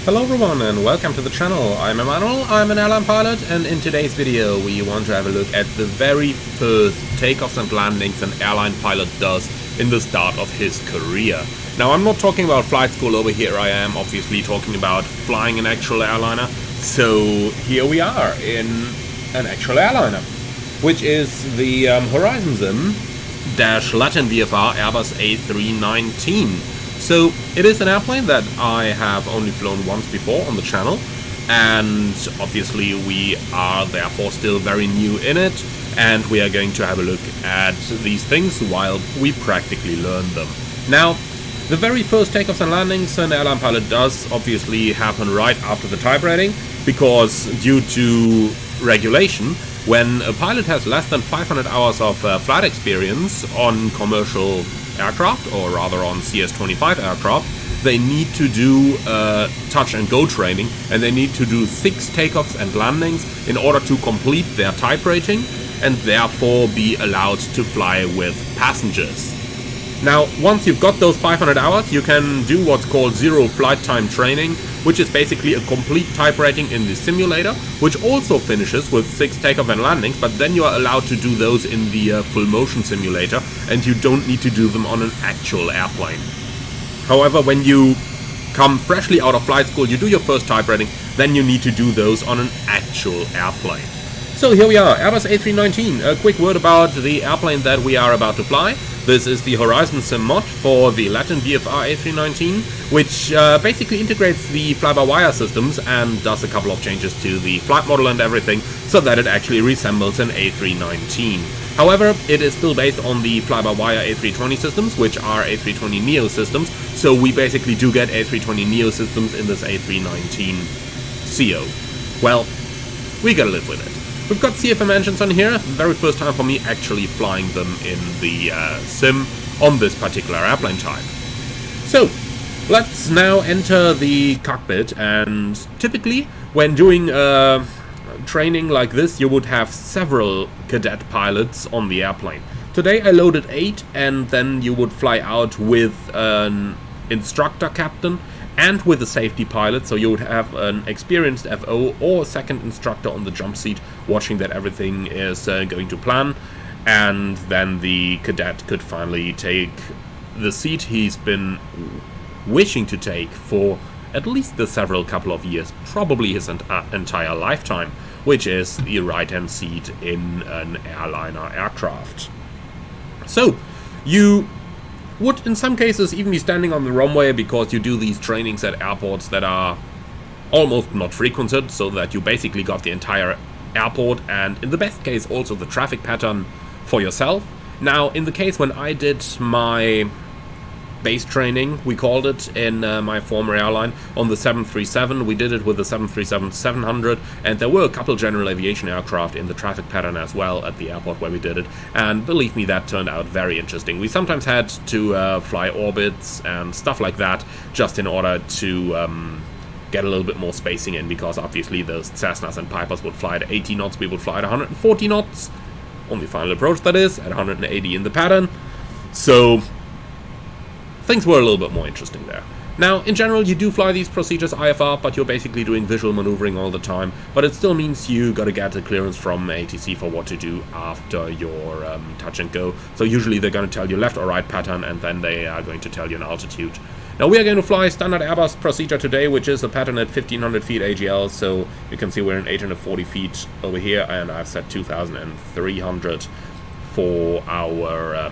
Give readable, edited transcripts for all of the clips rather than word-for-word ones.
Hello everyone and welcome to the channel. I'm Emmanuel, I'm an airline pilot, and in today's video we want to have a look at the very first takeoffs and landings an airline pilot does in the start of his career. Now I'm not talking about flight school over here, I am obviously talking about flying an actual airliner. So here we are in an actual airliner, which is the Horizon Sim-Latin VFR Airbus A319. So it is an airplane that I have only flown once before on the channel, and obviously we are therefore still very new in it, and we are going to have a look at these things while we practically learn them. Now, the very first takeoffs and landings an airline pilot does obviously happen right after the type rating, because due to regulation, when a pilot has less than 500 hours of flight experience on commercial aircraft, or rather on CS-25 aircraft, they need to do touch and go training, and they need to do 6 takeoffs and landings in order to complete their type rating and therefore be allowed to fly with passengers. Now, once you've got those 500 hours, you can do what's called zero flight time training, which is basically a complete type rating in the simulator, which also finishes with 6 takeoff and landings, but then you are allowed to do those in the full motion simulator, and you don't need to do them on an actual airplane. However, when you come freshly out of flight school, you do your first type rating, then you need to do those on an actual airplane. So here we are, Airbus A319. A quick word about the airplane that we are about to fly. This is the Horizon Sim mod for the Latin VFR A319, which basically integrates the fly-by-wire systems and does a couple of changes to the flight model and everything, so that it actually resembles an A319. However, it is still based on the fly-by-wire A320 systems, which are A320neo systems, so we basically do get A320neo systems in this A319 CO. Well, we gotta live with it. We've got CFM engines on here, very first time for me actually flying them in the sim on this particular airplane type. So, let's now enter the cockpit, and typically when doing training like this you would have several cadet pilots on the airplane. Today I loaded 8, and then you would fly out with an instructor captain and with a safety pilot, so you would have an experienced FO or a second instructor on the jump seat watching that everything is going to plan, and then the cadet could finally take the seat he's been wishing to take for at least the several couple of years, probably his entire lifetime, which is the right-hand seat in an airliner aircraft. So, you would in some cases even be standing on the runway, because you do these trainings at airports that are almost not frequented, so that you basically got the entire airport and in the best case also the traffic pattern for yourself. Now, in the case when I did my base training, we called it, in my former airline on the 737, we did it with the 737-700, and there were a couple general aviation aircraft in the traffic pattern as well at the airport where we did it, and believe me, that turned out very interesting. We sometimes had to fly orbits and stuff like that just in order to get a little bit more spacing in, because obviously those Cessnas and Pipers would fly at 80 knots, we would fly at 140 knots on the final approach, that is, at 180 in the pattern. So things were a little bit more interesting there. Now, in general, you do fly these procedures IFR, but you're basically doing visual maneuvering all the time, but it still means you gotta get a clearance from ATC for what to do after your touch and go. So usually they're gonna tell you left or right pattern, and then they are going to tell you an altitude. Now we are going to fly standard Airbus procedure today, which is a pattern at 1500 feet AGL, so you can see we're in 840 feet over here, and I've set 2300 for our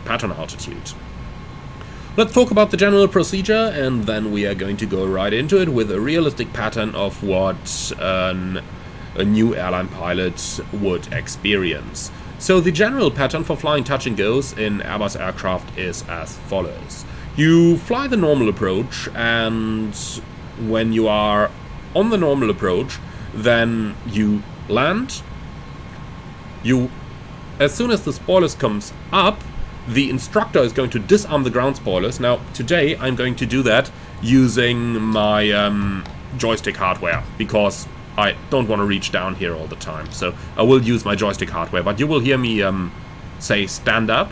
pattern altitude. Let's talk about the general procedure, and then we are going to go right into it with a realistic pattern of what a new airline pilot would experience. So the general pattern for flying touch and goes in Airbus aircraft is as follows. You fly the normal approach, and when you are on the normal approach, then you land. As soon as the spoilers comes up, the instructor is going to disarm the ground spoilers. Now, today I'm going to do that using my joystick hardware, because I don't want to reach down here all the time. So I will use my joystick hardware, but you will hear me say stand up.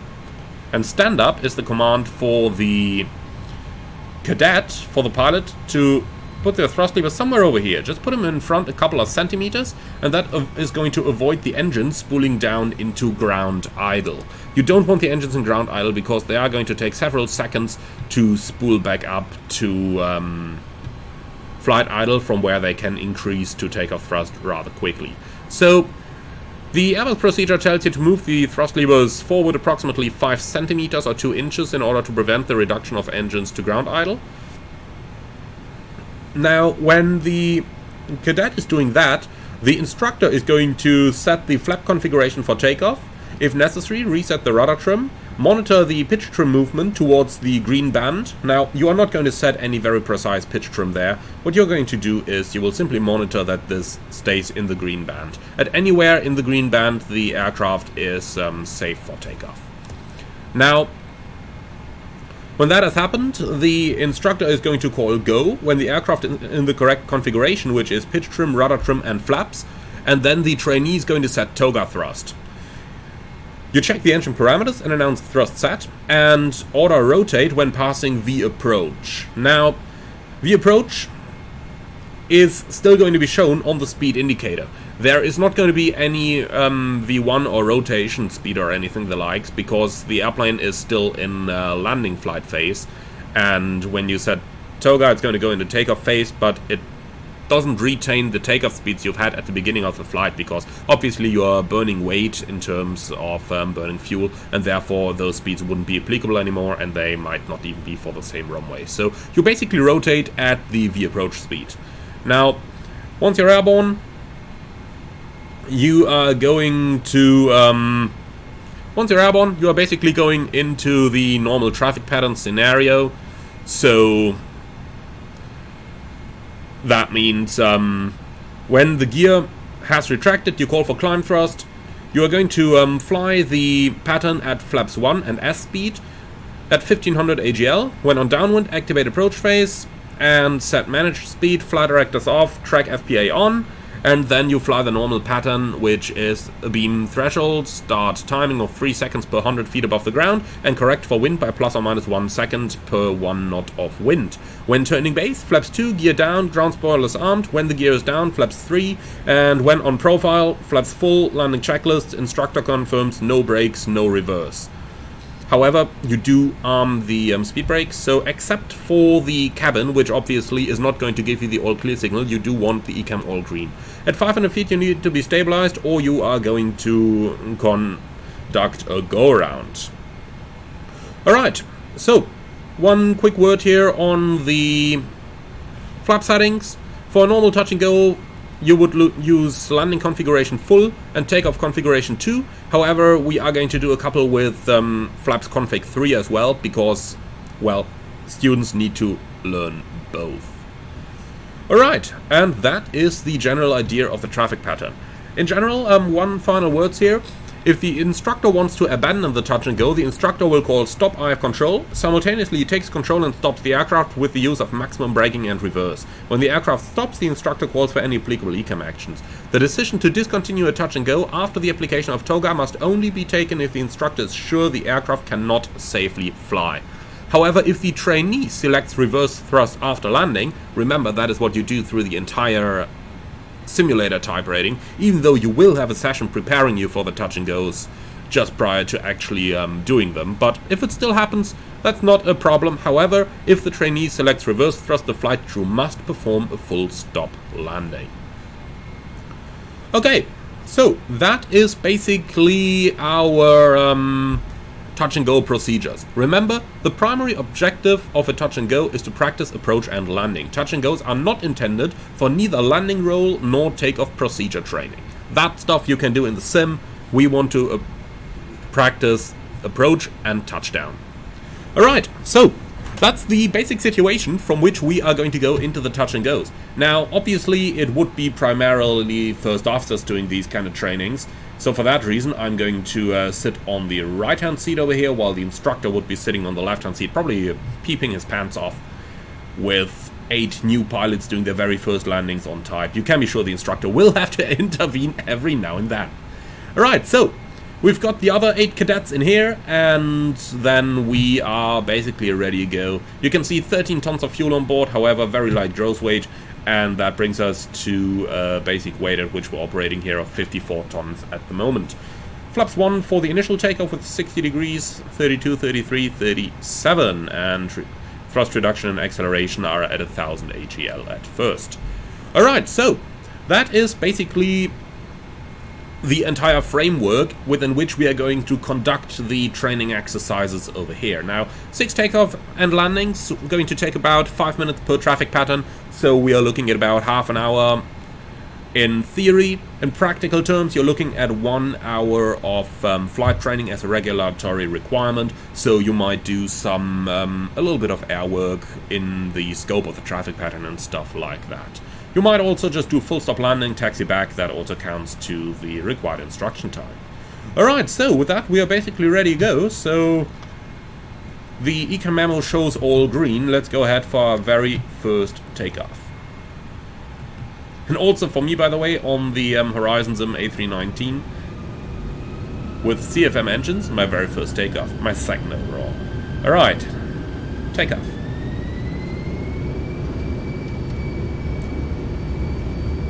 And stand up is the command for the cadet, for the pilot, to put the thrust lever somewhere over here. Just put them in front a couple of centimeters, and that is going to avoid the engine spooling down into ground idle. You don't want the engines in ground idle because they are going to take several seconds to spool back up to flight idle, from where they can increase to takeoff thrust rather quickly. So the Airbus procedure tells you to move the thrust levers forward approximately 5 centimeters or 2 inches in order to prevent the reduction of engines to ground idle. Now, when the cadet is doing that, the instructor is going to set the flap configuration for takeoff. If necessary, reset the rudder trim, monitor the pitch trim movement towards the green band. Now, you are not going to set any very precise pitch trim there. What you're going to do is you will simply monitor that this stays in the green band. At anywhere in the green band, the aircraft is safe for takeoff. Now, when that has happened, the instructor is going to call go when the aircraft is in the correct configuration, which is pitch trim, rudder trim, and flaps, and then the trainee is going to set toga thrust. You check the engine parameters and announce thrust set, and order rotate when passing V approach. Now, V approach is still going to be shown on the speed indicator. There is not going to be any V1 or rotation speed or anything the likes, because the airplane is still in landing flight phase, and when you set toga it's going to go into takeoff phase, but it doesn't retain the takeoff speeds you've had at the beginning of the flight, because obviously you are burning weight in terms of burning fuel, and therefore those speeds wouldn't be applicable anymore, and they might not even be for the same runway. So you basically rotate at the V approach speed. Now, once you're airborne, you are going to once you're airborne, you are basically going into the normal traffic pattern scenario. So that means when the gear has retracted, you call for climb thrust. You are going to fly the pattern at flaps 1 and S speed at 1500 AGL. When on downwind, activate approach phase and set manage speed, fly directors off, track FPA on, and then you fly the normal pattern, which is a beam threshold, start timing of 3 seconds per 100 feet above the ground, and correct for wind by plus or minus 1 second per 1 knot of wind. When turning base, flaps 2, gear down, ground spoilers armed. When the gear is down, flaps 3, and when on profile, flaps full, landing checklist, instructor confirms, no brakes, no reverse. However, you do arm the speed brakes, so except for the cabin, which obviously is not going to give you the all clear signal, you do want the ECAM all green. At 500 feet you need to be stabilized, or you are going to conduct a go-around. Alright, so one quick word here on the flap settings. For a normal touch and go, you would use landing configuration full and takeoff configuration 2. However, we are going to do a couple with flaps config 3 as well, because, well, students need to learn both. Alright, and that is the general idea of the traffic pattern. In general, one final words here. If the instructor wants to abandon the touch and go, the instructor will call stop IF control. Simultaneously, he takes control and stops the aircraft with the use of maximum braking and reverse. When the aircraft stops, the instructor calls for any applicable ECAM actions. The decision to discontinue a touch and go after the application of toga must only be taken if the instructor is sure the aircraft cannot safely fly. However, if the trainee selects reverse thrust after landing, remember that is what you do through the entire simulator type rating, even though you will have a session preparing you for the touch and goes just prior to actually doing them. But if it still happens, that's not a problem. However, if the trainee selects reverse thrust, the flight crew must perform a full stop landing. Okay, so that is basically our touch and go procedures. Remember, the primary objective of a touch and go is to practice approach and landing. Touch and goes are not intended for neither landing roll nor takeoff procedure training. That stuff you can do in the sim. We want to practice approach and touchdown. Alright, so that's the basic situation from which we are going to go into the touch and goes. Now, obviously, it would be primarily first officers doing these kind of trainings. So for that reason, I'm going to sit on the right-hand seat over here, while the instructor would be sitting on the left-hand seat, probably peeping his pants off, with 8 new pilots doing their very first landings on type. You can be sure the instructor will have to intervene every now and then. Alright, so We've got the other 8 cadets in here, and then we are basically ready to go. You can see 13 tons of fuel on board, however, very light gross weight, and that brings us to basic weight at which we're operating here of 54 tons at the moment. Flaps 1 for the initial takeoff with 60 degrees, 32, 33, 37, and thrust reduction and acceleration are at 1000 AGL at first. Alright, so that is basically the entire framework within which we are going to conduct the training exercises over here. Now, 6 takeoff and landings, going to take about 5 minutes per traffic pattern, so we are looking at about half an hour in theory. In practical terms, you're looking at 1 hour of flight training as a regulatory requirement, so you might do some a little bit of air work in the scope of the traffic pattern and stuff like that. You might also just do full stop landing, taxi back, that also counts to the required instruction time. Alright, so with that we are basically ready to go, so the econ memo shows all green. Let's go ahead for our very first takeoff. And also for me, by the way, on the Horizon Sim A319 with CFM engines, my very first takeoff, my second overall. Alright, takeoff.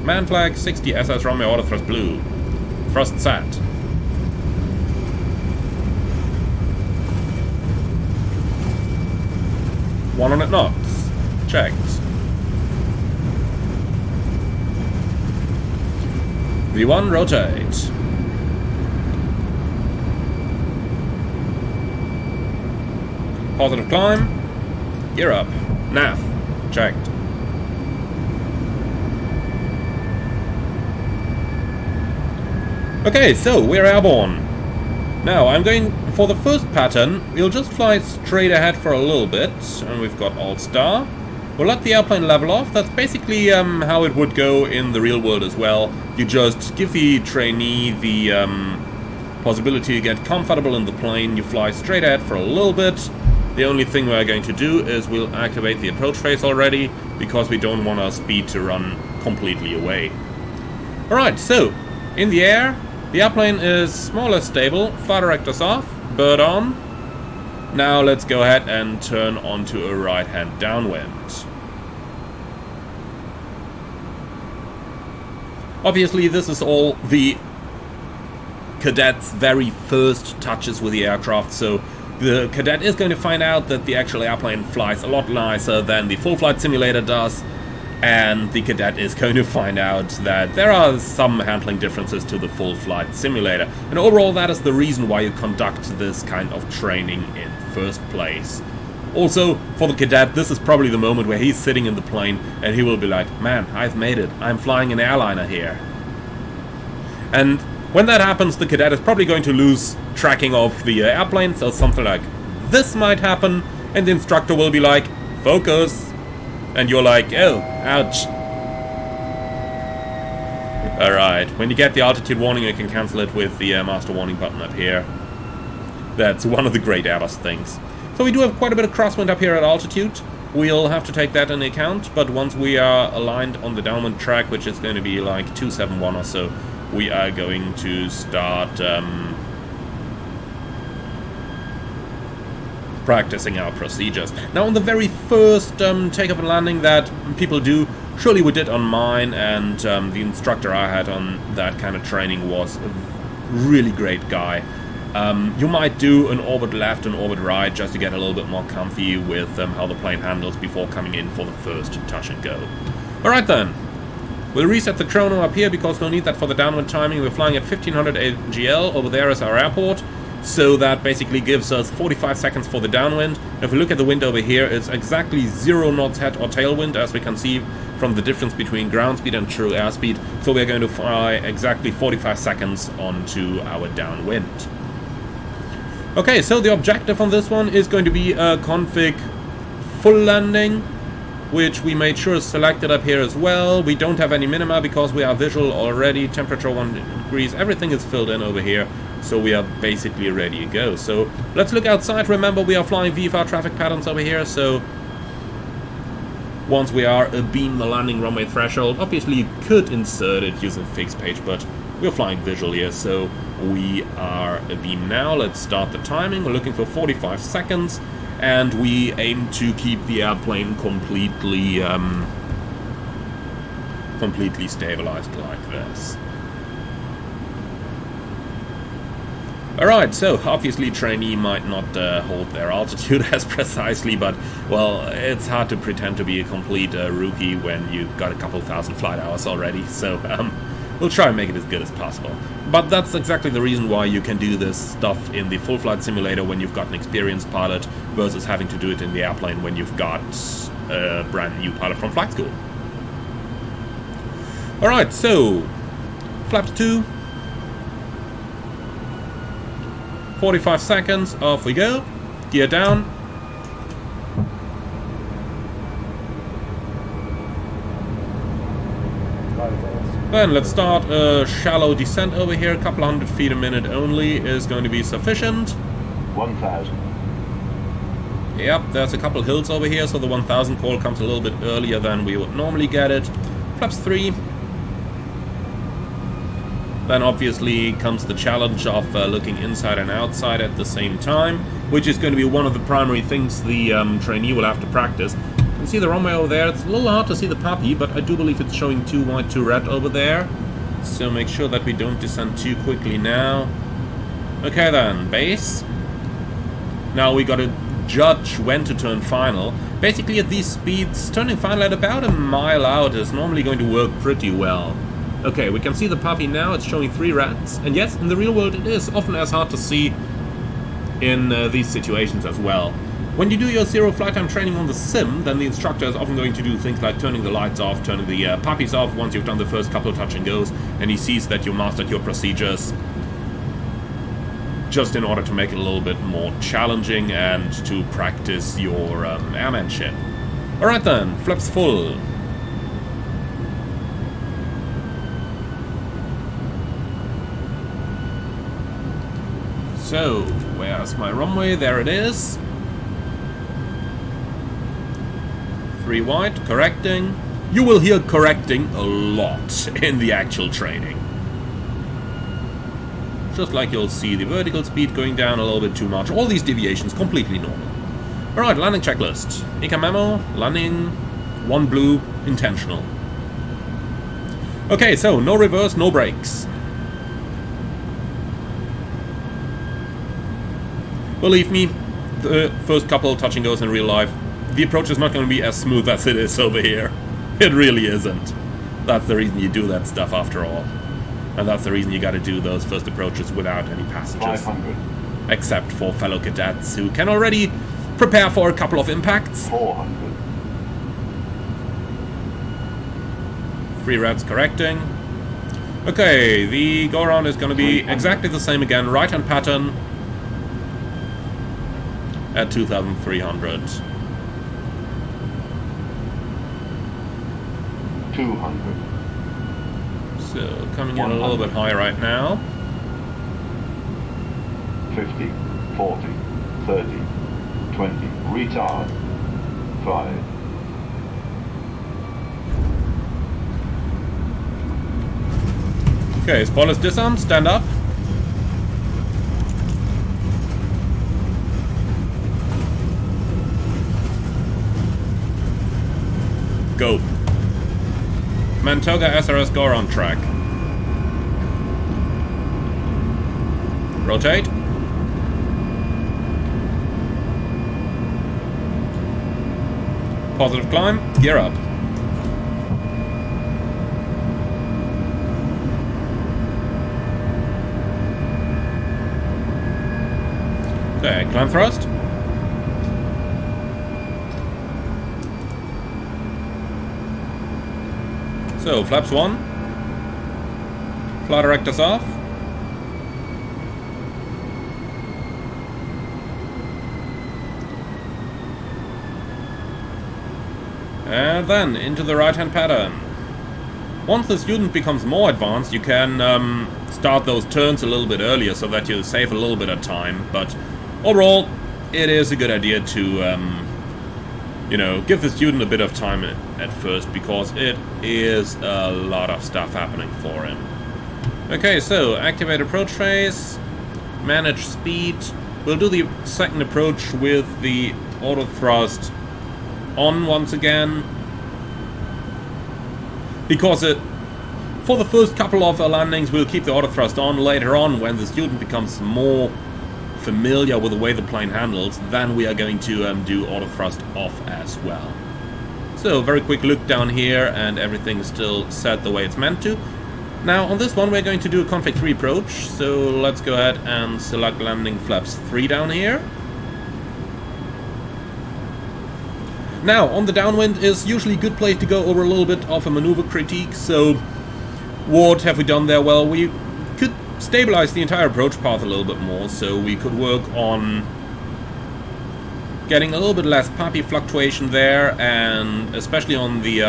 Man flag 60 SS runway auto thrust blue. Thrust set. One on at knots. Checked. V1 rotate. Positive climb. Gear up. Nav. Checked. Okay, so we're airborne. Now, I'm going for the first pattern. We'll just fly straight ahead for a little bit, and we've got Alt Star. We'll let the airplane level off. That's basically how it would go in the real world as well. You just give the trainee the possibility to get comfortable in the plane. You fly straight ahead for a little bit. The only thing we're going to do is we'll activate the approach phase already, because we don't want our speed to run completely away. Alright, so in the air, the airplane is more or less stable. Flight director's off, bird on. Now let's go ahead and turn onto a right-hand downwind. Obviously, this is all the cadet's very first touches with the aircraft, so the cadet is going to find out that the actual airplane flies a lot nicer than the full flight simulator does. And the cadet is going to find out that there are some handling differences to the full flight simulator. And overall, that is the reason why you conduct this kind of training in first place. Also, for the cadet, this is probably the moment where he's sitting in the plane and he will be like, man, I've made it. I'm flying an airliner here. And when that happens, the cadet is probably going to lose tracking of the airplane, so something like this might happen, and the instructor will be like, focus. And you're like, oh, ouch. Alright, when you get the altitude warning, you can cancel it with the master warning button up here. That's one of the great Airbus things. So we do have quite a bit of crosswind up here at altitude. We'll have to take that into account, but once we are aligned on the downwind track, which is going to be like 271 or so, we are going to start practicing our procedures. Now, on the very first takeoff and landing that people do, surely we did on mine, and the instructor I had on that kind of training was a really great guy. You might do an orbit left and orbit right just to get a little bit more comfy with how the plane handles before coming in for the first touch and go. Alright then, we'll reset the chrono up here because we'll need that for the downwind timing. We're flying at 1500 AGL, over there is our airport. So that basically gives us 45 seconds for the downwind. If we look at the wind over here, it's exactly 0 knots head or tailwind, as we can see from the difference between ground speed and true airspeed. So we're going to fly exactly 45 seconds onto our downwind. Okay, so the objective on this one is going to be a config full landing, which we made sure is selected up here as well. We don't have any minima because we are visual already. Temperature 1 degrees, everything is filled in over here. So we are basically ready to go. So let's look outside. Remember, we are flying VFR traffic patterns over here. So once we are abeam the landing runway threshold, obviously you could insert it using fixed page, but We're flying visual here, so we are abeam now. Let's start the timing. We're looking for 45 seconds, and we aim to keep the airplane completely stabilized like this. Alright, so obviously trainee might not hold their altitude as precisely, but, well, it's hard to pretend to be a complete rookie when you've got a couple thousand flight hours already, so we'll try and make it as good as possible. But that's exactly the reason why you can do this stuff in the full flight simulator when you've got an experienced pilot versus having to do it in the airplane when you've got a brand new pilot from flight school. Alright, so flaps 2. 45 seconds, off we go. Gear down. Then let's start a shallow descent over here. A couple 100 feet a minute only is going to be sufficient. 1,000. Yep, there's a couple hills over here, so the 1,000 call comes a little bit earlier than we would normally get it. Flaps 3. Then obviously comes the challenge of looking inside and outside at the same time, which is going to be one of the primary things the trainee will have to practice. You can see the runway over there. It's a little hard to see the puppy, but I do believe it's showing 2 white, 2 red over there. So make sure that we don't descend too quickly now. Okay then, base. Now we got to judge when to turn final. Basically at these speeds, turning final at about a mile out is normally going to work pretty well. Okay, we can see the puppy now, it's showing 3 reds. And yes, in the real world it is often as hard to see in these situations as well. When you do your zero flight time training on the sim, then the instructor is often going to do things like turning the lights off, turning the puppies off once you've done the first couple of touch and goes, and he sees that you mastered your procedures just in order to make it a little bit more challenging and to practice your airmanship. Alright then, flaps full. So, where's my runway? There it is. 3 white, correcting. You will hear correcting a lot in the actual training. Just like you'll see the vertical speed going down a little bit too much. All these deviations completely normal. Alright, landing checklist. ECA memo, landing, 1 blue, intentional. Okay, so no reverse, no brakes. Believe me, the first couple touch and goes in real life, the approach is not going to be as smooth as it is over here. It really isn't. That's the reason you do that stuff after all. And that's the reason you gotta do those first approaches without any passengers. 500. Except for fellow cadets who can already prepare for a couple of impacts. 400. 3 reds correcting. Okay, the go-around is gonna be exactly the same again, right-hand pattern. At 2,300. 200. So, coming in a little bit high right now. 50, 40, 30, 20, retard. 5. Okay, spoilers disarmed, stand up. Go. Mantoga SRS go around track. Rotate. Positive climb, gear up. Okay, climb thrust. So, flaps 1. Flight directors off. And then into the right-hand pattern. Once the student becomes more advanced, you can start those turns a little bit earlier so that you save a little bit of time. But overall, it is a good idea to you know, give the student a bit of time at first, because it is a lot of stuff happening for him. Okay, so activate approach phase, manage speed. We'll do the second approach with the auto thrust on once again, because for the first couple of landings we'll keep the auto thrust on. Later on, when the student becomes more familiar with the way the plane handles, then we are going to do auto thrust off as well. So very quick look down here, and everything is still set the way it's meant to. Now on this one we're going to do a config 3 approach, so let's go ahead and select landing flaps 3 down here. Now on the downwind is usually a good place to go over a little bit of a maneuver critique. So what have we done there? Well, we could stabilize the entire approach path a little bit more, so we could work on getting a little bit less puppy fluctuation there, and especially on the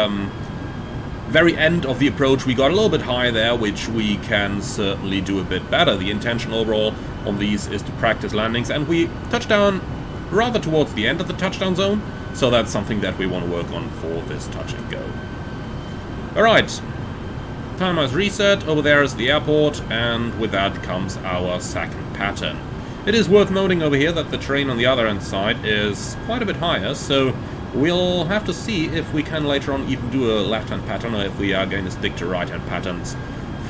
very end of the approach we got a little bit high there, which we can certainly do a bit better. The intention overall on these is to practice landings, and we touch down rather towards the end of the touchdown zone, so that's something that we want to work on for this touch and go. Alright, timer is reset, over there is the airport, and with that comes our second pattern. It is worth noting over here that the terrain on the other end side is quite a bit higher, so we'll have to see if we can later on even do a left-hand pattern, or if we are going to stick to right-hand patterns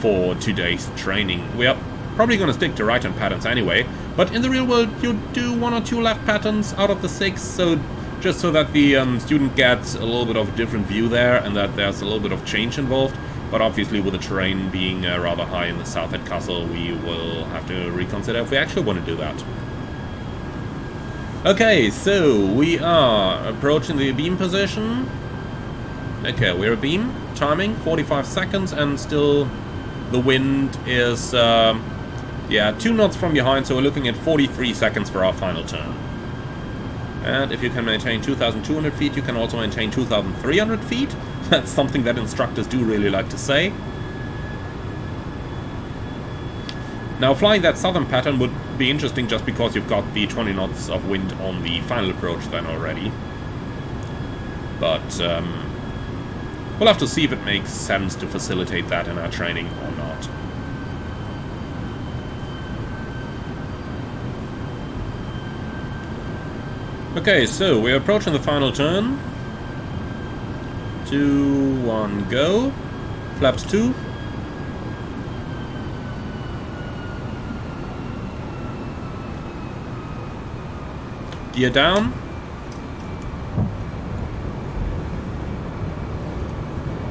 for today's training. We are probably going to stick to right-hand patterns anyway, but in the real world you do 1 or 2 left patterns out of the 6, so just so that the student gets a little bit of a different view there, and that there's a little bit of change involved. But obviously with the terrain being rather high in the south at Castle, we will have to reconsider if we actually want to do that. Okay, so we are approaching the beam position. Okay, we're a beam. Timing, 45 seconds, and still the wind is, 2 knots from behind, so we're looking at 43 seconds for our final turn. And if you can maintain 2,200 feet, you can also maintain 2,300 feet. That's something that instructors do really like to say. Now, flying that southern pattern would be interesting just because you've got the 20 knots of wind on the final approach then already. But we'll have to see if it makes sense to facilitate that in our training or not. Okay, so we're approaching the final turn. 2, 1, go. Flaps 2. Gear down.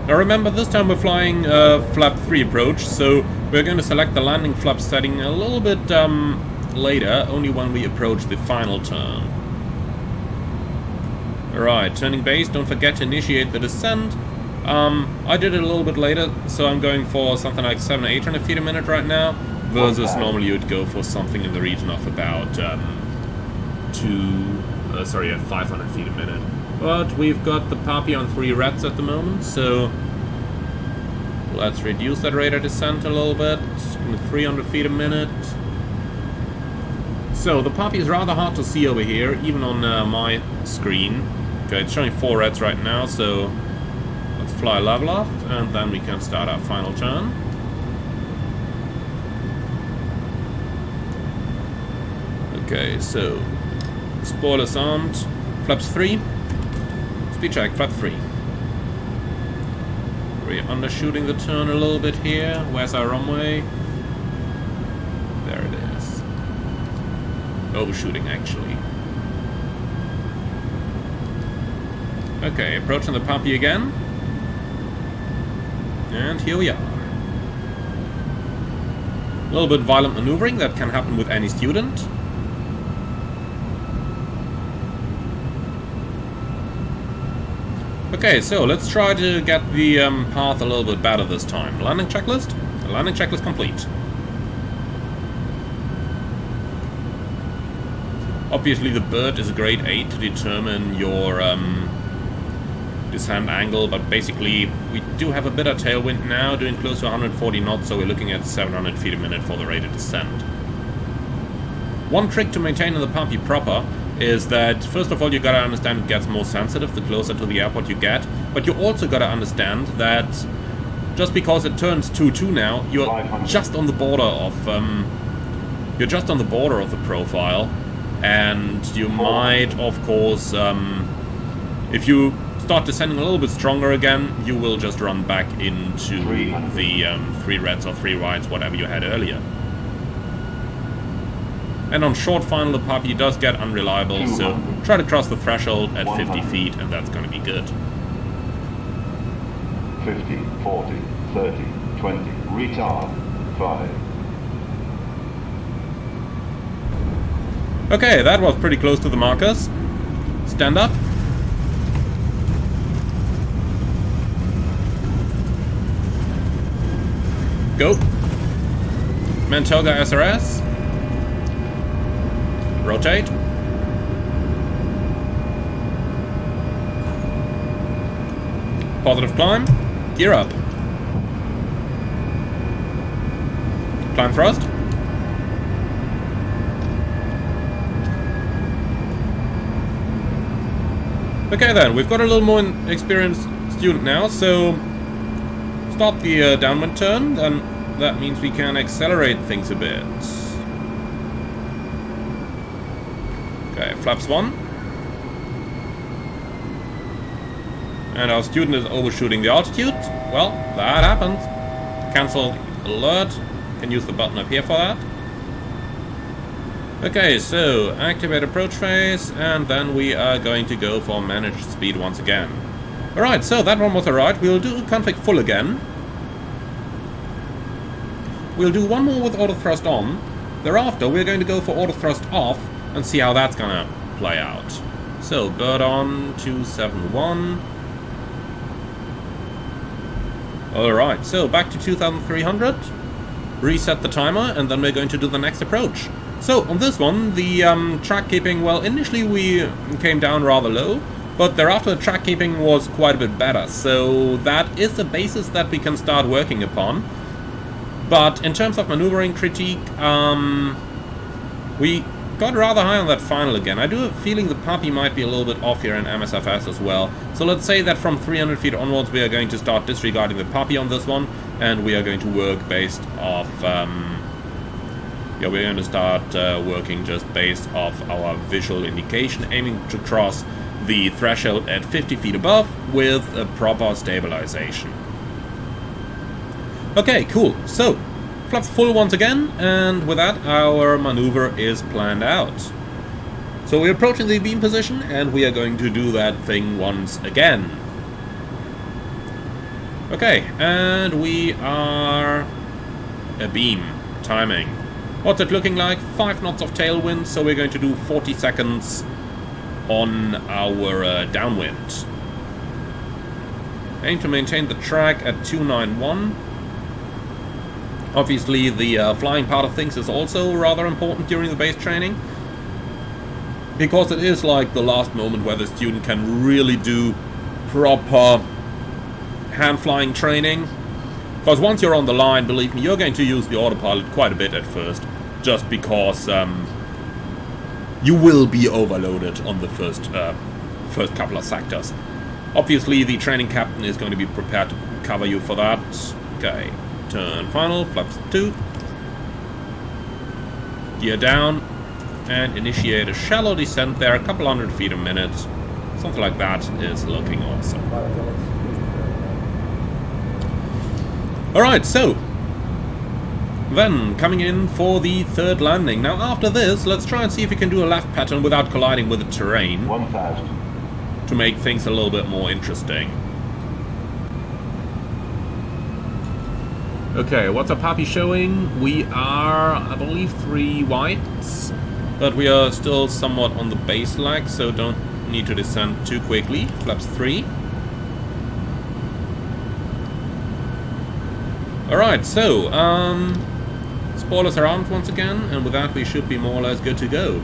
Now remember, this time we're flying flap 3 approach, so we're going to select the landing flap setting a little bit later, only when we approach the final turn. Alright, turning base, don't forget to initiate the descent. I did it a little bit later, so I'm going for something like 700 or 800 feet a minute right now, versus normally you would go for something in the region of about 500 feet a minute. But we've got the Puppy on 3 reds at the moment, so let's reduce that rate of descent a little bit, 300 feet a minute. So the Puppy is rather hard to see over here, even on my screen. Okay, it's showing 4 reds right now, so let's fly level off, and then we can start our final turn. Okay, so spoilers armed, flaps 3, speed check, flap 3. We're undershooting the turn a little bit here. Where's our runway? There it is. Overshooting, actually. Okay, approaching the Puppy again. And here we are. A little bit violent maneuvering, that can happen with any student. Okay, so let's try to get the path a little bit better this time. Landing checklist? The landing checklist complete. Obviously the bird is a great aid to determine your descent angle, but basically we do have a bit of tailwind now, doing close to 140 knots, so we're looking at 700 feet a minute for the rate of descent. One trick to maintain in the Puppy proper is that, first of all, you gotta understand it gets more sensitive the closer to the airport you get, but you also gotta understand that just because it turns 2-2 now, you're 500. just on the border of the profile, and you might, of course, if you start descending a little bit stronger again, you will just run back into the 3 reds or 3 whites, whatever you had earlier. And on short final, the puppy does get unreliable, so try to cross the threshold at 50 feet, and that's going to be good. 50, 40, 30, 20, retard, 5. Okay, that was pretty close to the markers. Stand up. Go. Mantoga SRS. Rotate. Positive climb. Gear up. Climb thrust. Okay then, we've got a little more experienced student now, so start the downwind turn, then that means we can accelerate things a bit. Okay, flaps 1. And our student is overshooting the altitude. Well, that happens. Cancel alert. Can use the button up here for that. Okay, so activate approach phase, and then we are going to go for managed speed once again. Alright, so that one was alright. We'll do config full again. We'll do one more with auto thrust on. Thereafter, we're going to go for auto thrust off and see how that's gonna play out. So, bird on 271. Alright, so back to 2300. Reset the timer, and then we're going to do the next approach. So, on this one, the track keeping, well, initially we came down rather low, but thereafter the track keeping was quite a bit better. So, that is the basis that we can start working upon. But in terms of maneuvering critique, we got rather high on that final again. I do have a feeling the puppy might be a little bit off here in MSFS as well. So let's say that from 300 feet onwards we are going to start disregarding the puppy on this one, and we are going to work based off... we're going to start working just based off our visual indication, aiming to cross the threshold at 50 feet above with a proper stabilization. Okay, cool. So, flaps full once again, and with that our maneuver is planned out. So we're approaching the beam position, and we are going to do that thing once again. Okay, and we are abeam. Timing. What's it looking like? 5 knots of tailwind, so we're going to do 40 seconds on our downwind. Aim to maintain the track at 291. Obviously, the flying part of things is also rather important during the base training, because it is like the last moment where the student can really do proper hand flying training. Because once you're on the line, believe me, you're going to use the autopilot quite a bit at first, just because you will be overloaded on the first couple of sectors. Obviously, the training captain is going to be prepared to cover you for that. Okay, turn final, flaps 2. Gear down, and initiate a shallow descent there, a couple hundred feet a minute. Something like that is looking awesome. Alright, so then coming in for the third landing. Now after this, let's try and see if we can do a left pattern without colliding with the terrain 1,000. to make things a little bit more interesting. Okay, what's our puppy showing? We are, I believe, 3 whites, but we are still somewhat on the base lag, so don't need to descend too quickly. Flaps 3. Alright, so, spoilers are armed once again, and with that we should be more or less good to go.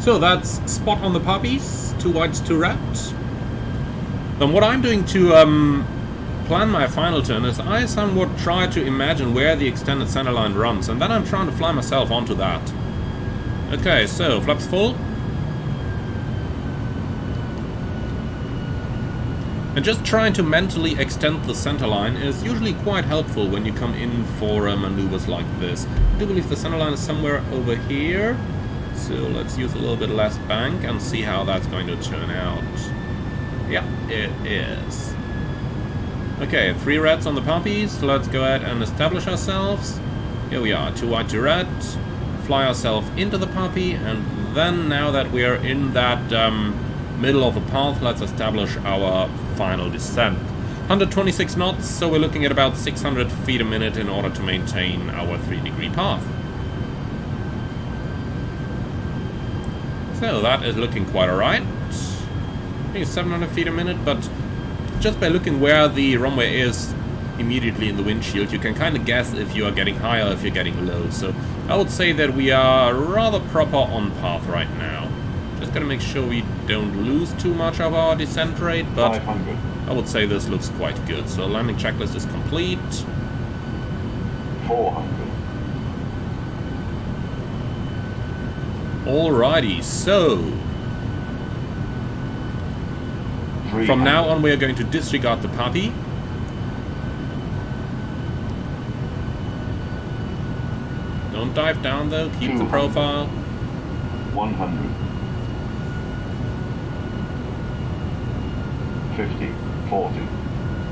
So that's spot on the puppies, 2 whites, 2 reds. Then what I'm doing to plan my final turn is I somewhat try to imagine where the extended centerline runs, and then I'm trying to fly myself onto that. Okay, so flaps full. And just trying to mentally extend the center line is usually quite helpful when you come in for maneuvers like this. I do believe the center line is somewhere over here. So let's use a little bit less bank and see how that's going to turn out. Yeah, it is. Okay, 3 reds on the puppies. Let's go ahead and establish ourselves. Here we are, 2 white, 2 red. Fly ourselves into the puppy, and then now that we are in that middle of the path, let's establish our final descent. 126 knots, so we're looking at about 600 feet a minute in order to maintain our 3-degree path. So that is looking quite alright. I think it's 700 feet a minute, but just by looking where the runway is immediately in the windshield, you can kind of guess if you are getting high or if you're getting low. So I would say that we are rather proper on path right now. Just gotta make sure we don't lose too much of our descent rate, but 500. I would say this looks quite good. So landing checklist is complete. 400. Alrighty, so from now on we are going to disregard the puppy. Don't dive down though, keep the profile. 100. 50, 40,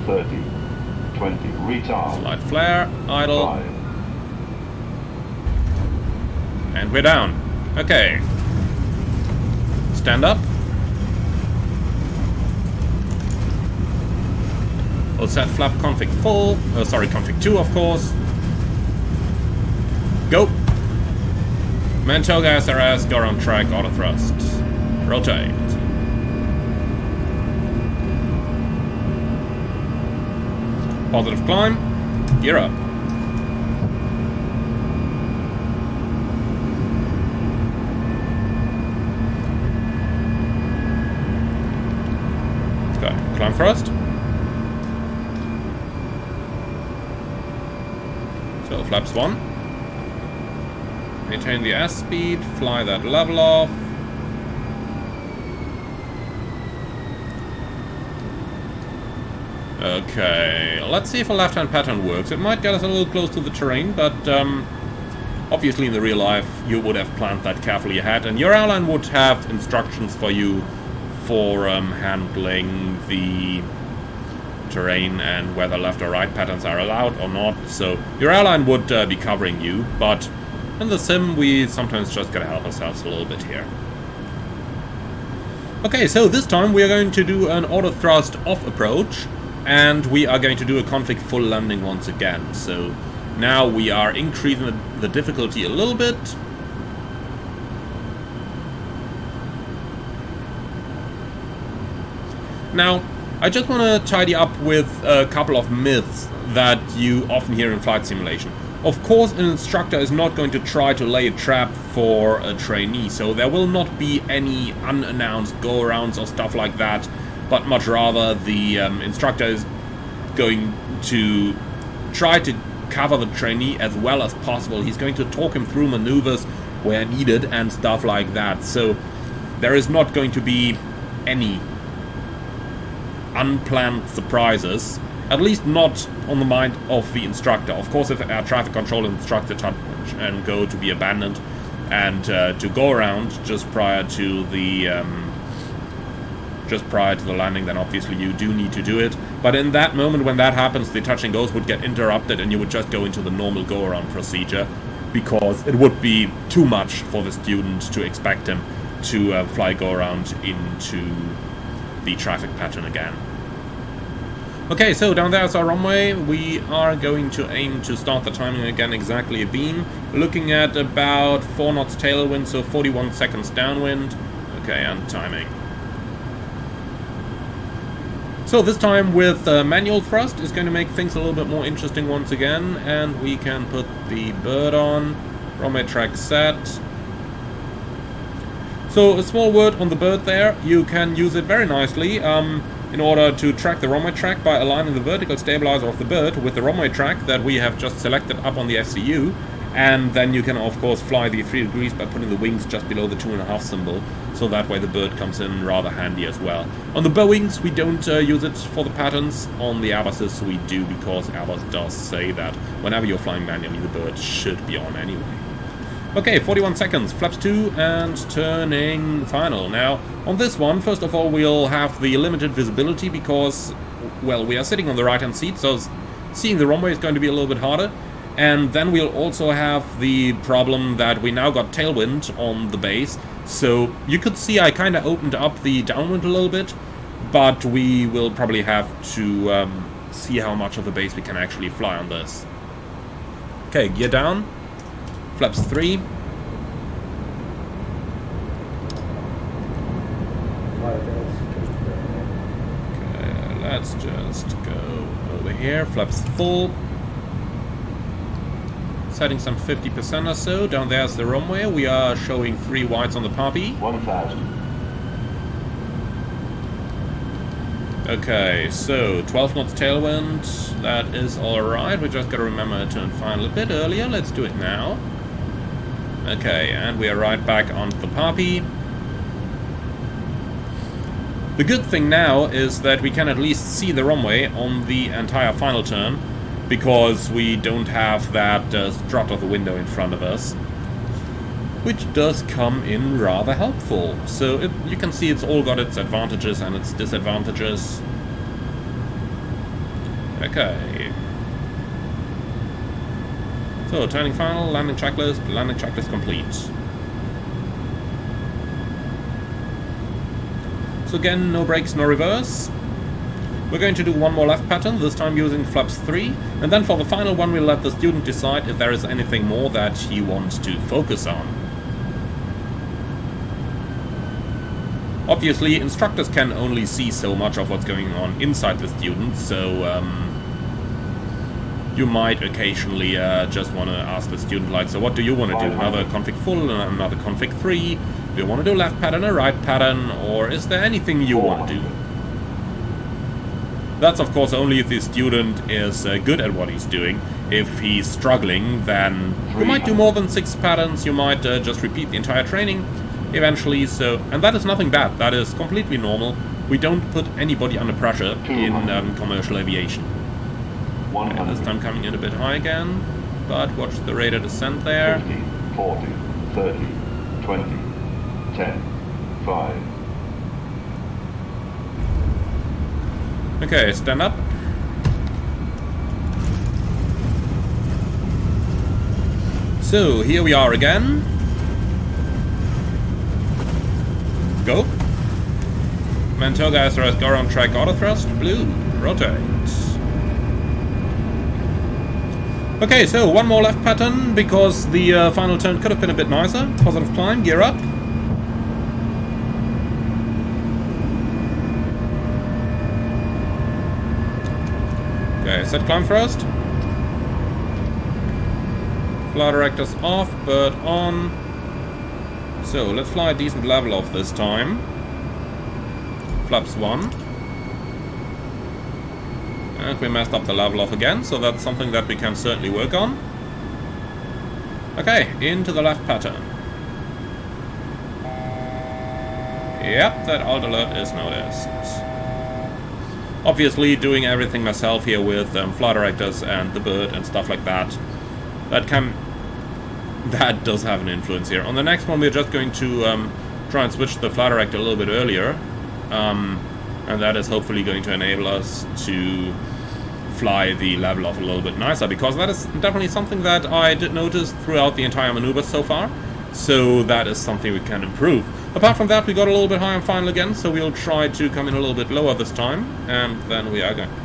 30, 20, retard. Slight flare, idle. 5. And we're down. Okay. Stand up. We'll set flap config full. Sorry, config 2 of course. Go. Mantoga SRS, go on track, auto thrust. Rotate. Positive climb. Gear up. Good. Climb thrust. So flaps 1. Maintain the S speed, fly that level off. Okay, let's see if a left-hand pattern works. It might get us a little close to the terrain, but obviously in the real life you would have planned that carefully ahead, and your airline would have instructions for you for handling the terrain and whether left or right patterns are allowed or not. So your airline would be covering you, but in the sim we sometimes just gotta help ourselves a little bit here. Okay, so this time we are going to do an auto thrust off approach, and we are going to do a config full landing once again. So now we are increasing the difficulty a little bit. Now, I just want to tidy up with a couple of myths that you often hear in flight simulation. Of course, an instructor is not going to try to lay a trap for a trainee, so there will not be any unannounced go-arounds or stuff like that, but much rather the instructor is going to try to cover the trainee as well as possible. He's going to talk him through maneuvers where needed and stuff like that. So there is not going to be any unplanned surprises, at least not on the mind of the instructor. Of course, if air traffic control instructor touch and go to be abandoned and to go around just prior to the landing, then obviously you do need to do it. But in that moment when that happens, the touch and goes would get interrupted and you would just go into the normal go-around procedure, because it would be too much for the student to expect him to fly go-around into the traffic pattern again. Okay, so down there is our runway. We are going to aim to start the timing again exactly a beam. Looking at about 4 knots tailwind, so 41 seconds downwind. Okay, and timing. So this time with manual thrust is going to make things a little bit more interesting once again, and we can put the bird on. Runway track set. So a small word on the bird there. You can use it very nicely in order to track the runway track by aligning the vertical stabilizer of the bird with the runway track that we have just selected up on the FCU. And then you can of course fly the 3 degrees by putting the wings just below the 2.5 symbol, so that way the bird comes in rather handy as well. On the Boeings we don't use it for the patterns, on the Airbuses we do, because Airbus does say that whenever you're flying manually the bird should be on anyway. Okay, 41 seconds, flaps 2 and turning final. Now on this one, first of all we'll have the limited visibility because, well, we are sitting on the right hand seat, so seeing the runway is going to be a little bit harder. And then we'll also have the problem that we now got tailwind on the base. So you could see I kind of opened up the downwind a little bit, but we will probably have to see how much of the base we can actually fly on this. Okay, gear down, flaps 3. Okay, let's just go over here, flaps full. Setting some 50% or so. Down there's the runway. We are showing 3 wides on the Poppy. 1,000. Okay, so 12 knots tailwind. That is alright. We just gotta remember to turn final a bit earlier. Let's do it now. Okay, and we are right back onto the Poppy. The good thing now is that we can at least see the runway on the entire final turn, because we don't have that strut of the window in front of us, which does come in rather helpful. So you can see it's all got its advantages and its disadvantages. Okay. So, turning final, landing checklist complete. So again, no brakes, no reverse. We're going to do one more left pattern, this time using flaps 3, and then for the final one we'll let the student decide if there is anything more that he wants to focus on. Obviously, instructors can only see so much of what's going on inside the student, so you might occasionally just want to ask the student, like, so what do you want to do? Another config full, another config 3? Do you want to do left pattern, a right pattern, or is there anything you want to do? That's of course only if the student is good at what he's doing. If he's struggling, then you might do more than 6 patterns, you might just repeat the entire training eventually, so, and that is nothing bad, that is completely normal. We don't put anybody under pressure in commercial aviation. And this time coming in a bit high again, but watch the rate of descent there. 50, 40, 30, 20, 10, 5. Okay, stand up. So, here we are again. Go. Mantoga SRS go on track auto thrust. Blue. Rotate. Okay, so one more left pattern because the final turn could have been a bit nicer. Positive climb, gear up. Okay, set climb first. Flight directors off, bird on. So let's fly a decent level off this time. Flaps 1. And we messed up the level off again, so that's something that we can certainly work on. Okay, into the left pattern. Yep, that alt alert is noticed. Obviously, doing everything myself here with flight directors and the bird and stuff like that, that does have an influence here. On the next one, we're just going to try and switch the flight director a little bit earlier, and that is hopefully going to enable us to fly the level off a little bit nicer, because that is definitely something that I did notice throughout the entire maneuver so far. So that is something we can improve. Apart from that, we got a little bit high on final again, so we'll try to come in a little bit lower this time. And then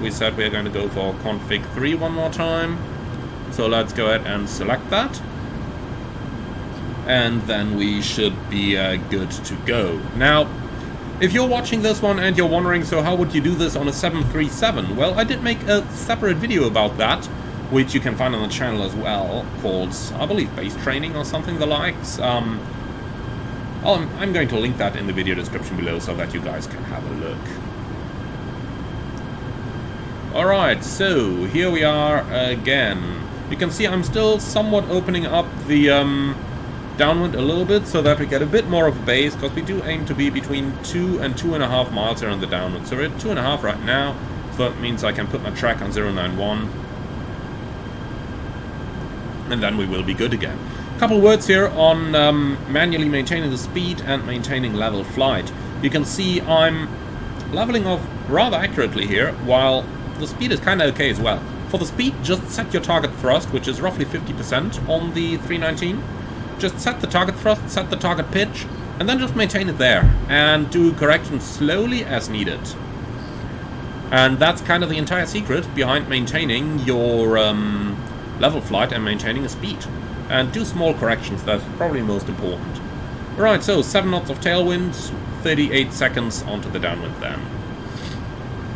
we said we are going to go for config 3 one more time. So let's go ahead and select that. And then we should be good to go. Now, if you're watching this one and you're wondering, so how would you do this on a 737? Well, I did make a separate video about that, which you can find on the channel as well, called, I believe, base training or something the likes. I'm going to link that in the video description below so that you guys can have a look. Alright, so here we are again. You can see I'm still somewhat opening up the downwind a little bit so that we get a bit more of a base, because we do aim to be between 2 and 2.5 miles here on the downwind. So we're at 2.5 right now, so that means I can put my track on 091. And then we will be good again. A couple words here on manually maintaining the speed and maintaining level flight. You can see I'm leveling off rather accurately here, while the speed is kind of okay as well. For the speed, just set your target thrust, which is roughly 50% on the 319. Just set the target thrust, set the target pitch, and then just maintain it there. And do corrections slowly as needed. And that's kind of the entire secret behind maintaining your level flight and maintaining a speed. And do small corrections, that's probably most important. Alright, so 7 knots of tailwind, 38 seconds onto the downwind then.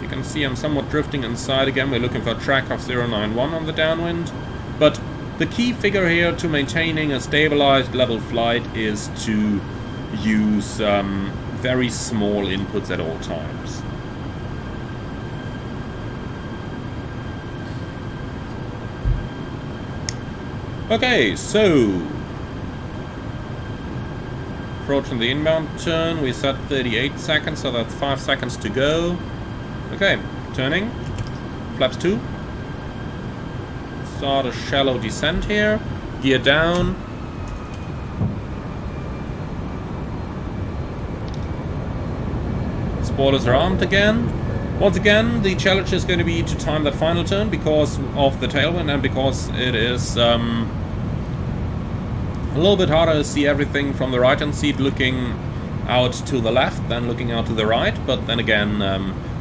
You can see I'm somewhat drifting inside again. We're looking for a track of 091 on the downwind. But the key figure here to maintaining a stabilized level flight is to use very small inputs at all times. Okay, so approaching the inbound turn, we set 38 seconds, so that's 5 seconds to go. Okay, turning, flaps 2. Start a shallow descent here, gear down. Spoilers are armed again. Once again, the challenge is going to be to time that final turn because of the tailwind and because it is a little bit harder to see everything from the right-hand seat looking out to the left than looking out to the right. But then again,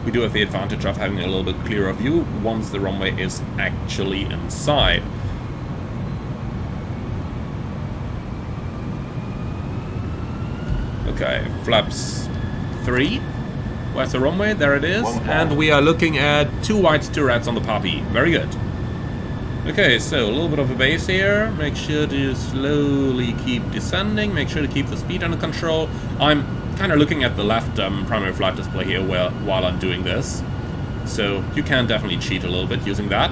we do have the advantage of having a little bit clearer view once the runway is actually inside. Okay, flaps 3. Where's the runway? There it is. And we are looking at 2 whites, 2 reds on the Poppy. Very good. Okay, so a little bit of a base here. Make sure to slowly keep descending. Make sure to keep the speed under control. I'm kind of looking at the left primary flight display here while I'm doing this. So you can definitely cheat a little bit using that.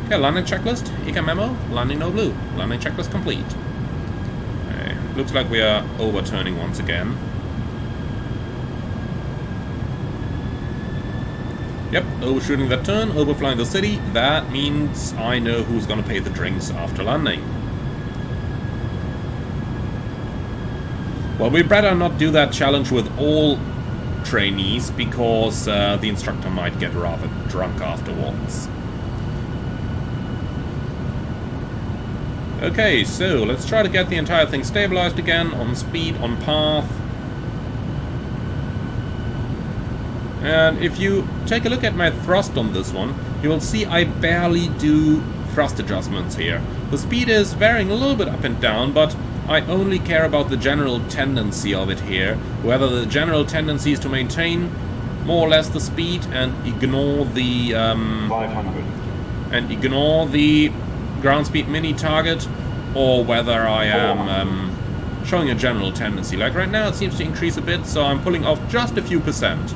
Okay, landing checklist. ECA memo. Landing no blue. Landing checklist complete. Okay, looks like we are overturning once again. Yep, overshooting that turn, overflying the city. That means I know who's gonna pay the drinks after landing. Well, we better not do that challenge with all trainees because the instructor might get rather drunk afterwards. Okay, so let's try to get the entire thing stabilized again on speed, on path. And if you take a look at my thrust on this one, you will see I barely do thrust adjustments here. The speed is varying a little bit up and down, but I only care about the general tendency of it here. Whether the general tendency is to maintain more or less the speed and ignore the 500. And ignore the ground speed mini target, or whether I am showing a general tendency. Like right now it seems to increase a bit, so I'm pulling off just a few percent.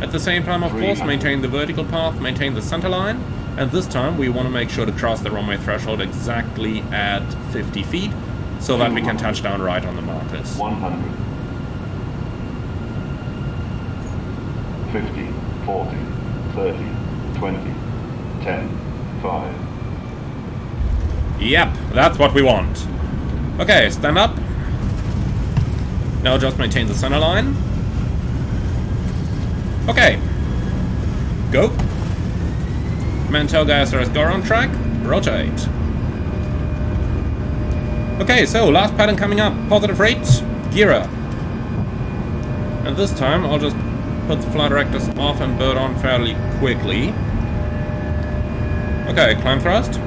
At the same time, of course, maintain the vertical path, maintain the center line, and this time we want to make sure to cross the runway threshold exactly at 50 feet, so that we can touch down right on the markers. 100. 50, 40, 30, 20, 10, 5. Yep, that's what we want. Okay, stand up. Now just maintain the center line. Okay. Go. Mantel gas RS go on track. Rotate. Okay, so last pattern coming up. Positive rate. Gear up. And this time I'll just put the flight directors off and bird on fairly quickly. Okay, climb thrust.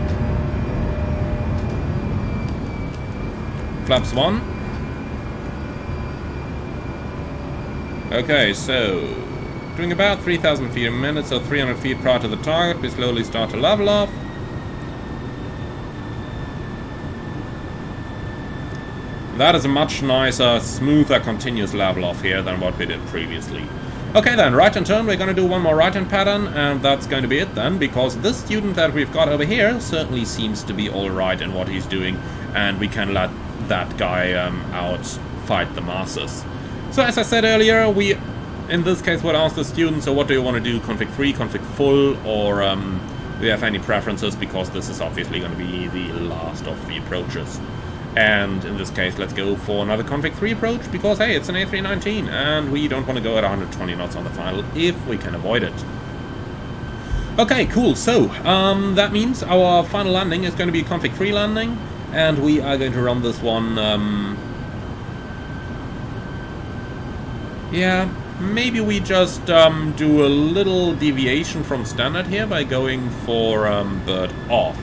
Flaps 1. Okay, so doing about 3,000 feet a minute, so 300 feet prior to the target, we slowly start to level off. That is a much nicer, smoother, continuous level off here than what we did previously. Okay then, right-hand turn, we're going to do one more right-hand pattern, and that's going to be it then, because this student that we've got over here certainly seems to be alright in what he's doing, and we can let that guy out fight the masses. So as I said earlier, we, in this case, would ask the student, so what do you want to do, config 3, config full, or do you have any preferences, because this is obviously going to be the last of the approaches. And in this case, let's go for another config 3 approach, because hey, it's an A319, and we don't want to go at 120 knots on the final if we can avoid it. Okay, cool, so that means our final landing is going to be a config 3 landing, and we are going to run this one, yeah, maybe we just do a little deviation from standard here by going for bird off.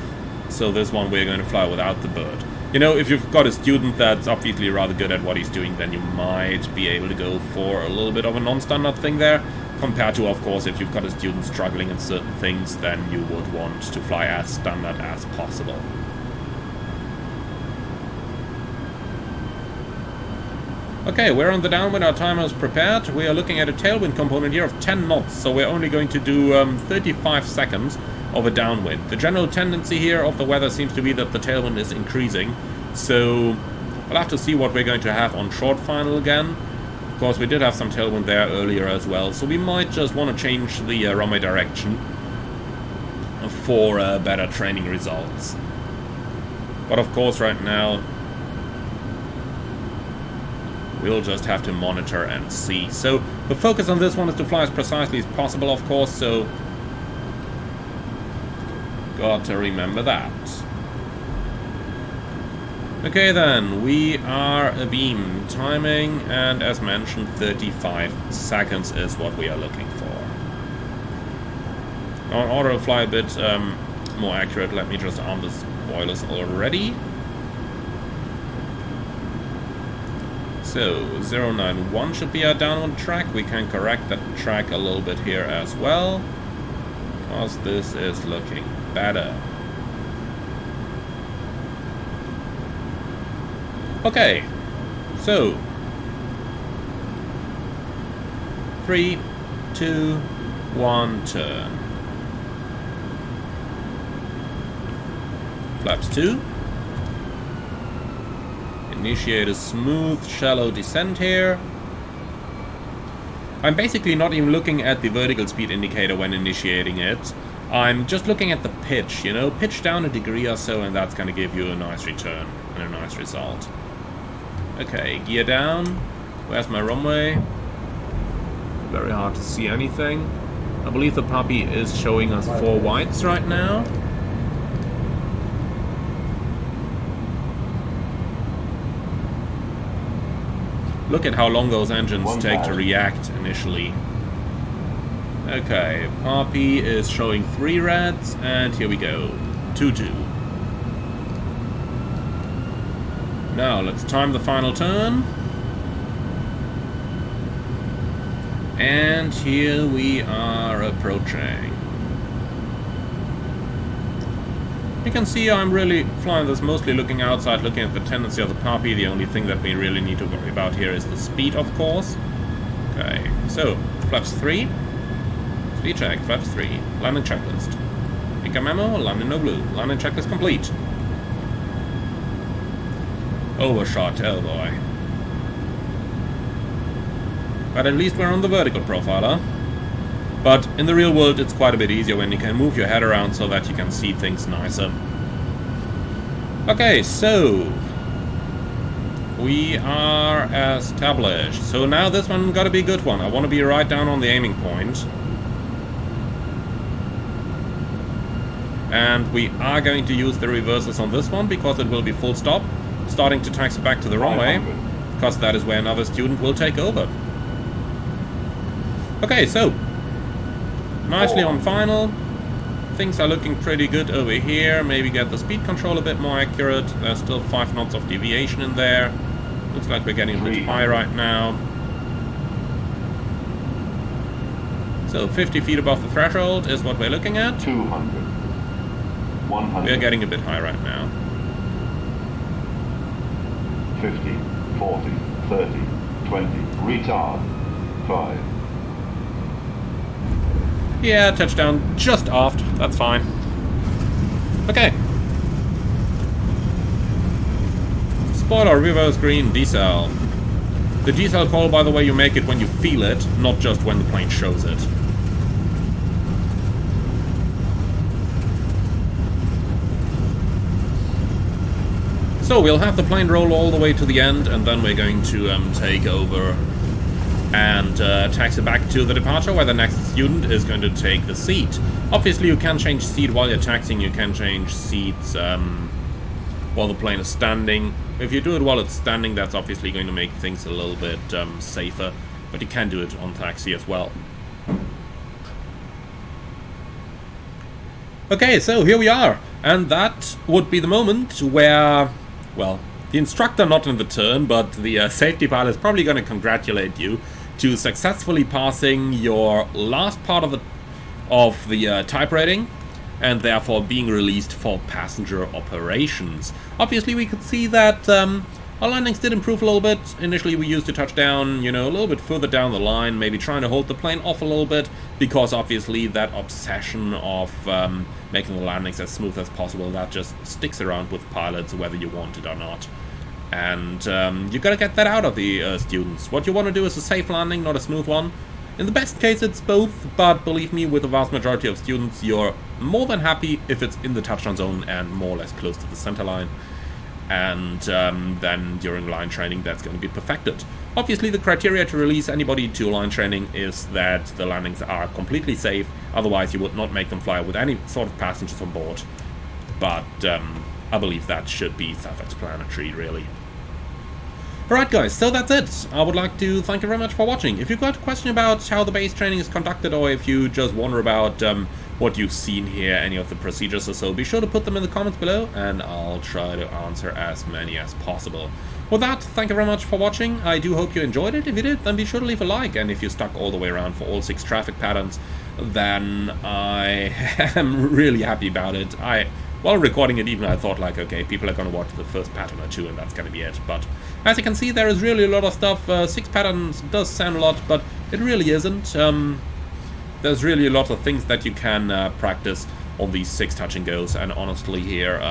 So this one we're going to fly without the bird. You know, if you've got a student that's obviously rather good at what he's doing, then you might be able to go for a little bit of a non-standard thing there, compared to, of course, if you've got a student struggling in certain things, then you would want to fly as standard as possible. Okay, we're on the downwind, our timer is prepared. We are looking at a tailwind component here of 10 knots, so we're only going to do 35 seconds of a downwind. The general tendency here of the weather seems to be that the tailwind is increasing, so we'll have to see what we're going to have on short final again. Of course, we did have some tailwind there earlier as well, so we might just want to change the runway direction for better training results. But of course, right now, we'll just have to monitor and see. So the focus on this one is to fly as precisely as possible, of course, so got to remember that. Okay then, we are abeam timing, and as mentioned, 35 seconds is what we are looking for. Now in order to fly a bit more accurate, let me just arm the spoilers already. So 091 should be our downwind track. We can correct that track a little bit here as well, because this is looking better. Okay, so 3, 2, 1, turn. Flaps 2. Initiate a smooth, shallow descent here. I'm basically not even looking at the vertical speed indicator when initiating it. I'm just looking at the pitch, you know, pitch down a degree or so, and that's going to give you a nice return and a nice result. Okay, gear down. Where's my runway? Very hard to see anything. I believe the puppy is showing us 4 whites right now. Look at how long those engines take to react initially. Okay, Poppy is showing 3 reds, and here we go. 2-2. Now, let's time the final turn. And here we are approaching. You can see I'm really flying this mostly looking outside, looking at the tendency of the Poppy. The only thing that we really need to worry about here is the speed, of course. Okay, so, flaps 3. Speed check, flaps 3. Landing checklist. Pick a memo, landing no blue. Landing checklist complete. Overshot, oh boy. But at least we're on the vertical profiler. But in the real world, it's quite a bit easier when you can move your head around so that you can see things nicer. Okay, so we are established. So now this one got to be a good one. I want to be right down on the aiming point. And we are going to use the reversers on this one because it will be full stop, starting to taxi back to the runway, because that is where another student will take over. Okay, so nicely on final. Things are looking pretty good over here. Maybe get the speed control a bit more accurate. There's still 5 knots of deviation in there. Looks like we're getting a bit high right now. So 50 feet above the threshold is what we're looking at. 200. 100. We're getting a bit high right now. 50, 40, 30, 20. Retard. 5, Yeah, touchdown just aft. That's fine. Okay. Spoiler, reverse green, decel. The decel call, by the way, you make it when you feel it, not just when the plane shows it. So we'll have the plane roll all the way to the end, and then we're going to take over and taxi back to the departure, where the next student is going to take the seat. Obviously, you can change seat while you're taxiing. You can change seats while the plane is standing. If you do it while it's standing, that's obviously going to make things a little bit safer, but you can do it on taxi as well. Okay, so here we are, and that would be the moment where, well, the instructor not in the turn, but the safety pilot is probably going to congratulate you to successfully passing your last part of the type rating, and therefore being released for passenger operations. Obviously, we could see that our landings did improve a little bit. Initially, we used to touch down, you know, a little bit further down the line, maybe trying to hold the plane off a little bit, because obviously that obsession of making the landings as smooth as possible, that just sticks around with pilots whether you want it or not. And you gotta get that out of the students. What you want to do is a safe landing, not a smooth one. In the best case, it's both, but believe me, with the vast majority of students, you're more than happy if it's in the touchdown zone and more or less close to the center line. And then during line training, that's going to be perfected. Obviously, the criteria to release anybody to line training is that the landings are completely safe. Otherwise, you would not make them fly with any sort of passengers on board. But I believe that should be self-explanatory, really. Alright guys, so that's it. I would like to thank you very much for watching. If you've got a question about how the base training is conducted, or if you just wonder about what you've seen here, any of the procedures or so, be sure to put them in the comments below, and I'll try to answer as many as possible. With that, thank you very much for watching. I do hope you enjoyed it. If you did, then be sure to leave a like, and if you stuck all the way around for all 6 traffic patterns, then I am really happy about it. While recording it, even I thought, like, okay, people are going to watch the first pattern or 2 and that's going to be it. But as you can see, there is really a lot of stuff. 6 patterns does sound a lot, but it really isn't. There's really a lot of things that you can practice on these 6 touch and goes. And honestly here,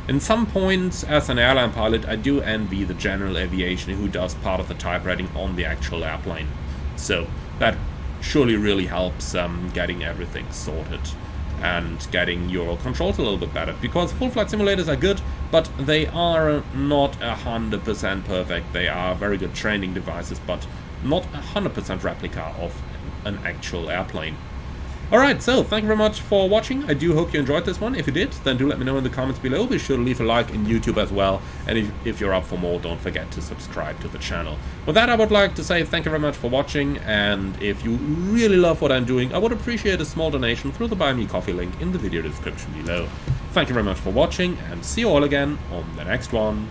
in some points, as an airline pilot, I do envy the general aviation who does part of the type rating on the actual airplane. So that surely really helps getting everything sorted and getting your controls a little bit better, because full flight simulators are good, but they are not 100% perfect. They are very good training devices, but not 100% replica of an actual airplane. Alright, so thank you very much for watching. I do hope you enjoyed this one. If you did, then do let me know in the comments below. Be sure to leave a like in YouTube as well. And if you're up for more, don't forget to subscribe to the channel. With that, I would like to say thank you very much for watching. And if you really love what I'm doing, I would appreciate a small donation through the Buy Me Coffee link in the video description below. Thank you very much for watching, and see you all again on the next one.